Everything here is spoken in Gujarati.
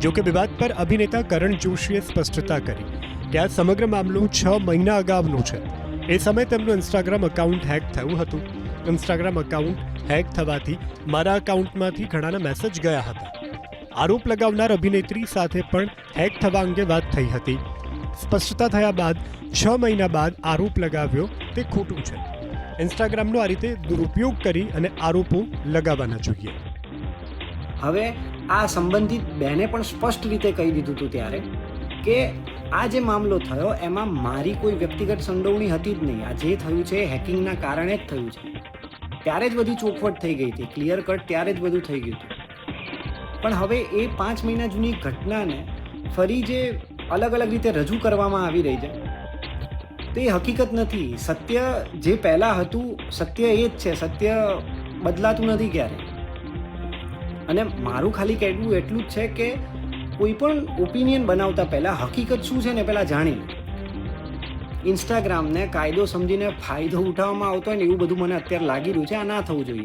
જો કે વિવાદ પર અભિનેતા કરણ જોશીએ સ્પષ્ટતા કરી કે આ સમગ્ર મામલો 6 મહિના અગાઉનો છે. એ સમયે તેમનું ઇન્સ્ટાગ્રામ એકાઉન્ટ હેક થયું હતું. ઇન્સ્ટાગ્રામ એકાઉન્ટ હેક થવાથી મારા એકાઉન્ટમાંથી ઘણાના મેસેજ ગયા હતા. આરોપ લગાવનાર અભિનેત્રી સાથે પણ હેક થવા અંગે વાત થઈ હતી. સ્પષ્ટતા થયા બાદ 6 મહિના બાદ આરોપ લગાવ્યો તે ખોટું છે. ઇન્સ્ટાગ્રામનો આ રીતે દુરુપયોગ કરી અને આરોપો લગાવવાના જોઈએ. હવે આ સંબંધિત બહેને પણ સ્પષ્ટ રીતે કહી દીધું હતું ત્યારે કે આ જે મામલો થયો એમાં મારી કોઈ વ્યક્તિગત સંડોવણી હતી જ નહીં. આ જે થયું છે હેકિંગના કારણે જ થયું છે. ત્યારે જ બધી ચોખવટ થઈ ગઈ હતી, ક્લિયર કટ ત્યારે જ બધું થઈ ગયું હતું. પણ હવે એ 5 મહિના જૂની ઘટનાને ફરી જે અલગ અલગ રીતે રજૂ કરવામાં આવી રહી છે તે હકીકત નથી. સત્ય જે પહેલાં હતું સત્ય એ જ છે. સત્ય બદલાતું નથી ક્યારે. અને મારું ખાલી કહેવું એટલું જ છે કે કોઈ પણ ઓપિનિયન બનાવતા પહેલાં હકીકત શું છે ને પહેલાં જાણી લો. ઇન્સ્ટાગ્રામને કાયદો સમજીને ફાયદો ઉઠાવવામાં આવતો હોય ને એવું બધું મને અત્યારે લાગી રહ્યું છે. આ ના થવું જોઈએ.